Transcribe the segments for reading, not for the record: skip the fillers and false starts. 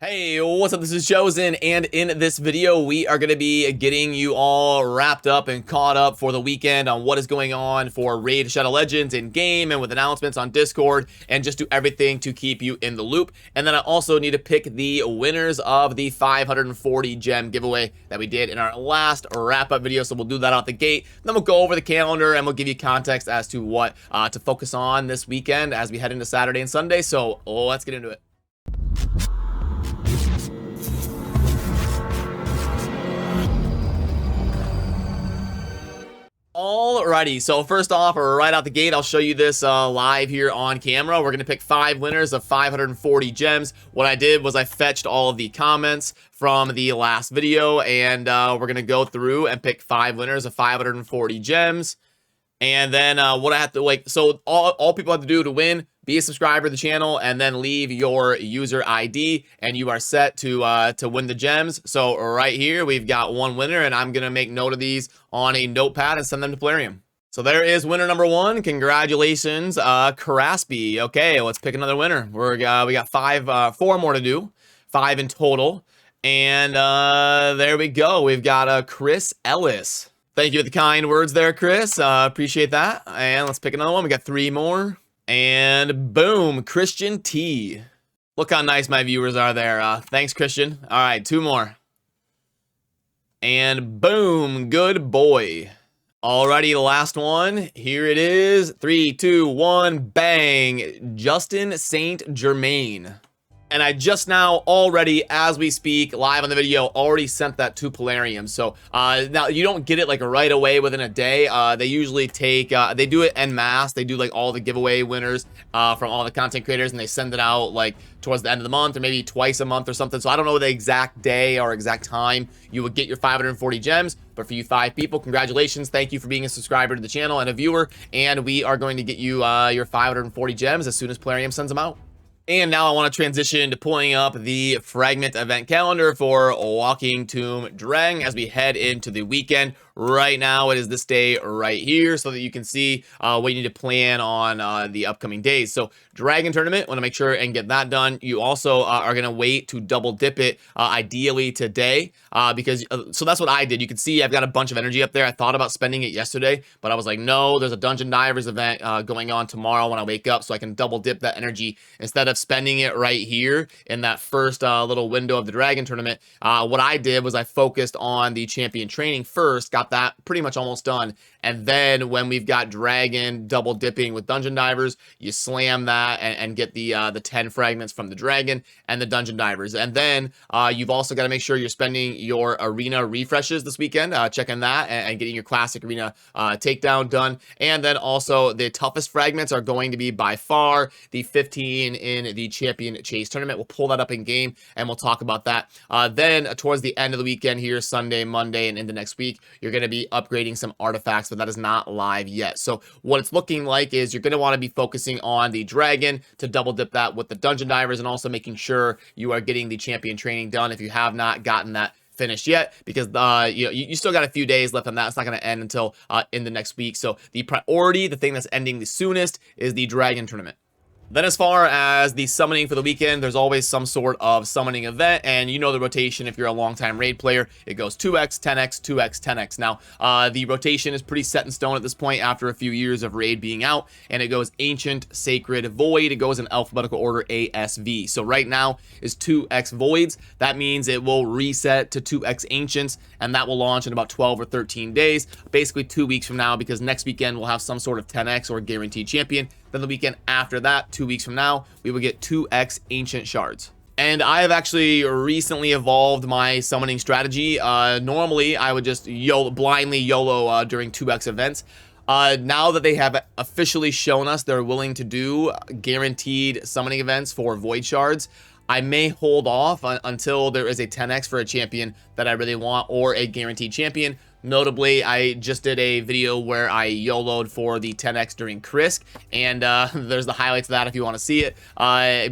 Hey, what's up? This is Chosen, and in this video, we are going to be getting you all wrapped up and caught up for the weekend on what is going on for Raid Shadow Legends in game and with announcements on Discord, and just do everything to keep you in the loop. And then I also need to pick the winners of the 540 gem giveaway that we did in our last wrap-up video, so we'll do that out the gate. Then we'll go over the calendar and we'll give you context as to what to focus on this weekend as we head into Saturday and Sunday. So let's get into it. Alrighty, so first off, right out the gate, I'll show you this live here on camera. We're going to pick 5 winners of 540 gems. What I did was I fetched all of the comments from the last video, and we're going to go through and pick 5 winners of 540 gems. And then what I have to, so all people have to do to win, be a subscriber to the channel, and then leave your user ID, and you are set to win the gems. So right here, we've got one winner, and I'm going to make note of these on a notepad and send them to Plarium. So there is winner number 1. Congratulations, Karaspy. Okay, let's pick another winner. We got 4 more to do, 5 in total. And there we go. We've got Chris Ellis. Thank you for the kind words there, Chris. Appreciate that. And let's pick another one. We got 3 more. And boom, Christian T. Look how nice my viewers are there. Thanks, Christian. All right, 2 more. And boom, good boy. Alrighty, the last one. Here it is. 3, 2, 1, bang. Justin St. Germain. And I just now, already, as we speak, live on the video, already sent that to Plarium. So now you don't get it like right away within a day. They usually take, they do it en masse. They do like all the giveaway winners from all the content creators, and they send it out like towards the end of the month or maybe twice a month or something. So I don't know the exact day or exact time you would get your 540 gems. But for you 5 people, congratulations. Thank you for being a subscriber to the channel and a viewer. And we are going to get you your 540 gems as soon as Plarium sends them out. And now I want to transition to pulling up the Fragment event calendar for Walking Tomb Dragon as we head into the weekend. Right now, it is this day right here so that you can see what you need to plan on the upcoming days. So Dragon Tournament, want to make sure and get that done. You also are going to wait to double dip it ideally today because, so that's what I did. You can see I've got a bunch of energy up there. I thought about spending it yesterday, but I was like, no, there's a Dungeon Divers event going on tomorrow when I wake up, so I can double dip that energy instead of spending it right here in that first little window of the Dragon Tournament. What I did was I focused on the champion training first, got that pretty much almost done, and then when we've got Dragon double dipping with Dungeon Divers, you slam that and get the 10 fragments from the Dragon and the Dungeon Divers. And then you've also got to make sure you're spending your arena refreshes this weekend, checking that and getting your classic arena takedown done. And then also the toughest fragments are going to be by far the 15 in the champion chase tournament. We'll pull that up in game and we'll talk about that. Then towards the end of the weekend here, Sunday, Monday, and into next week, you're going to be upgrading some artifacts, but that is not live yet. So what it's looking like is you're going to want to be focusing on the Dragon to double dip that with the Dungeon Divers, and also making sure you are getting the champion training done if you have not gotten that finished yet, because you still got a few days left on that. It's not going to end until in the next week. So the priority, the thing that's ending the soonest, is the Dragon Tournament. Then as far as the summoning for the weekend, there's always some sort of summoning event, and you know the rotation if you're a longtime raid player. It goes 2x, 10x, 2x, 10x. Now, the rotation is pretty set in stone at this point after a few years of raid being out, and it goes Ancient, Sacred, Void. It goes in alphabetical order ASV. So right now is 2x Voids. That means it will reset to 2x Ancients, and that will launch in about 12 or 13 days, basically 2 weeks from now, because next weekend we'll have some sort of 10x or guaranteed champion. Then the weekend after that, 2 weeks from now, we will get 2x Ancient Shards. And I have actually recently evolved my summoning strategy. Normally, I would just blindly YOLO during 2x events. Now that they have officially shown us they're willing to do guaranteed summoning events for Void Shards, I may hold off until there is a 10x for a champion that I really want, or a guaranteed champion. Notably, I just did a video where I YOLO'd for the 10x during Krisk, and there's the highlights of that if you want to see it,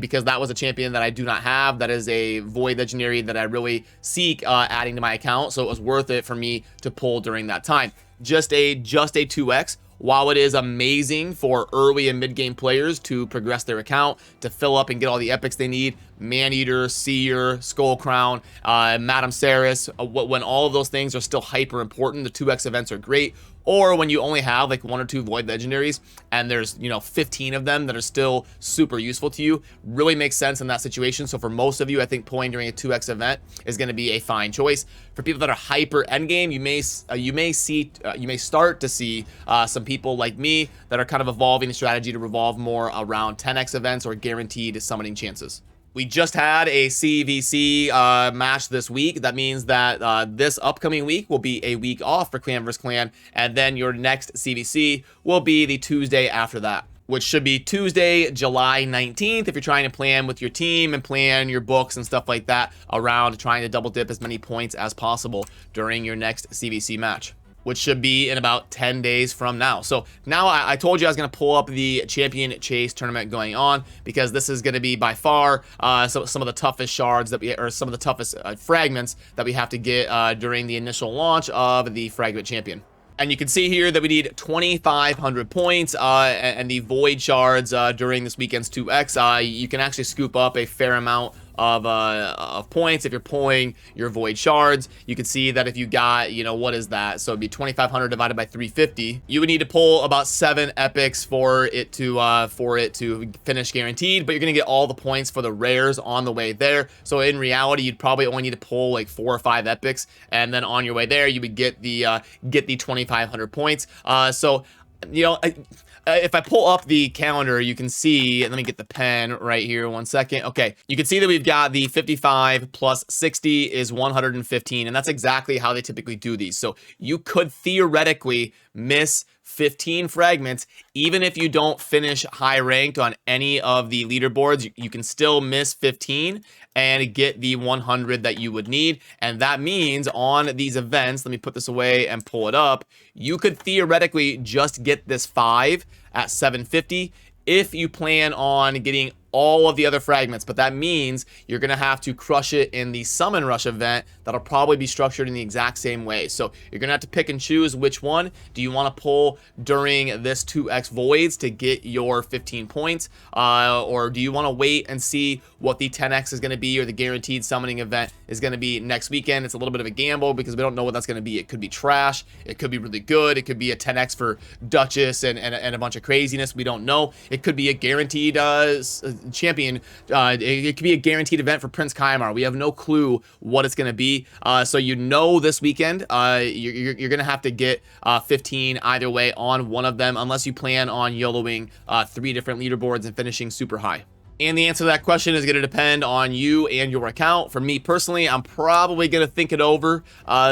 because that was a champion that I do not have. That is a Void Legendary that I really seek adding to my account, so it was worth it for me to pull during that time. Just a 2x. while it is amazing for early and mid-game players to progress their account, to fill up and get all the epics they need, Maneater, Seer, Skull Crown, Madame Ceres, when all of those things are still hyper important, the 2x events are great. Or when you only have like 1 or 2 void legendaries and there's, you know, 15 of them that are still super useful to you, really makes sense in that situation. So for most of you, I think pulling during a 2x event is going to be a fine choice. For people that are hyper endgame, you may start to see some people like me that are kind of evolving the strategy to revolve more around 10x events or guaranteed summoning chances. We just had a CVC match this week. That means that this upcoming week will be a week off for Clan vs. Clan, and then your next CVC will be the Tuesday after that, which should be Tuesday, July 19th, if you're trying to plan with your team and plan your books and stuff like that around trying to double dip as many points as possible during your next CVC match, which should be in about 10 days from now. So now I told you I was going to pull up the Champion Chase tournament going on, because this is going to be by far some of the toughest shards that or some of the toughest fragments that we have to get during the initial launch of the Fragment Champion. And you can see here that we need 2,500 points, and the void shards during this weekend's 2x. You can actually scoop up a fair amount of points if you're pulling your void shards. You can see that if you got, you know, what is that? So it'd be 2,500 divided by 350. You would need to pull about 7 epics for it to finish guaranteed, but you're gonna get all the points for the rares on the way there. So in reality, you'd probably only need to pull like 4 or 5 epics, and then on your way there, you would get the 2,500 points. So, you know, if I pull up the calendar, you can see, let me get the pen right here, 1 second. Okay, you can see that we've got the 55 plus 60 is 115, and that's exactly how they typically do these. So you could theoretically miss 15 fragments, even if you don't finish high ranked on any of the leaderboards. You can still miss 15 and get the 100 that you would need. And that means on these events, let me put this away and pull it up, you could theoretically just get this 5 at 750 if you plan on getting all of the other fragments. But that means you're gonna have to crush it in the Summon Rush event that'll probably be structured in the exact same way. So you're gonna have to pick and choose which one do you want to pull during this 2x voids to get your 15 points, or do you want to wait and see what the 10x is going to be, or the guaranteed summoning event is going to be next weekend. It's a little bit of a gamble because we don't know what that's going to be. It could be trash, it could be really good, it could be a 10x for Duchess and a bunch of craziness. We don't know. It could be a guaranteed champion. It could be a guaranteed event for Prince Kaimar. We have no clue what it's going to be. So you know this weekend you're going to have to get 15 either way on one of them, unless you plan on YOLOing 3 different leaderboards and finishing super high. And the answer to that question is going to depend on you and your account. For me personally, I'm probably going to think it over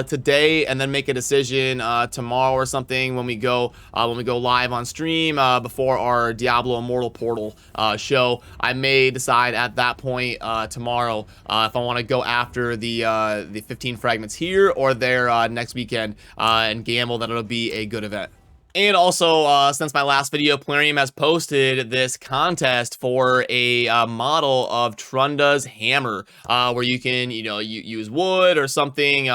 today and then make a decision tomorrow or something when we go live on stream before our Diablo Immortal Portal show. I may decide at that point tomorrow if I want to go after the 15 fragments here or there next weekend and gamble that it'll be a good event. And also, since my last video, Plarium has posted this contest for a model of Trunda's hammer, where you can, use wood or something,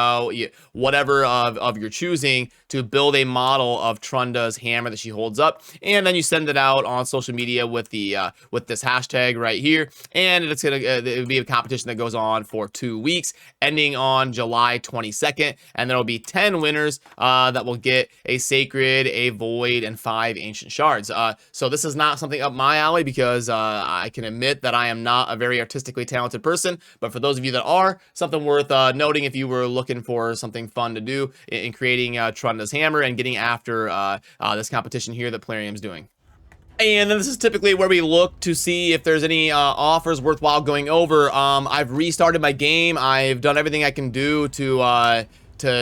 whatever of your choosing, to build a model of Trunda's hammer that she holds up, and then you send it out on social media with the with this hashtag right here, and it's gonna it'll be a competition that goes on for 2 weeks, ending on July 22nd, and there will be 10 winners that will get a sacred, a void, and 5 ancient shards. So this is not something up my alley because I can admit that I am not a very artistically talented person, but for those of you that are, something worth noting if you were looking for something fun to do in creating Trunda's hammer and getting after this competition here that Plarium's doing. And then this is typically where we look to see if there's any offers worthwhile going over. I've restarted my game. I've done everything I can do to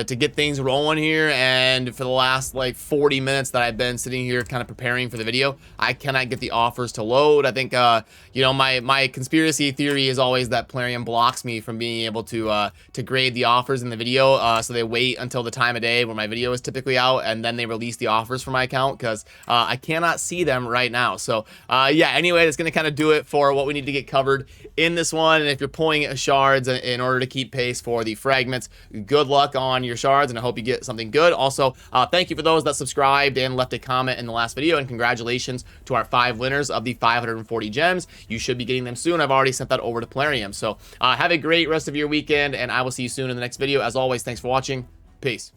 get things rolling here, and for the last like 40 minutes that I've been sitting here kind of preparing for the video, I cannot get the offers to load. I think my conspiracy theory is always that Plarium blocks me from being able to grade the offers in the video, so they wait until the time of day where my video is typically out, and then they release the offers for my account, because I cannot see them right now. So yeah, anyway, that's gonna kind of do it for what we need to get covered in this one. And if you're pulling shards in order to keep pace for the fragments, good luck on on your shards, and I hope you get something good. Also, thank you for those that subscribed and left a comment in the last video, and congratulations to our 5 winners of the 540 gems. You should be getting them soon. I've already sent that over to Plarium. So have a great rest of your weekend, and I will see you soon in the next video. As always, thanks for watching. Peace.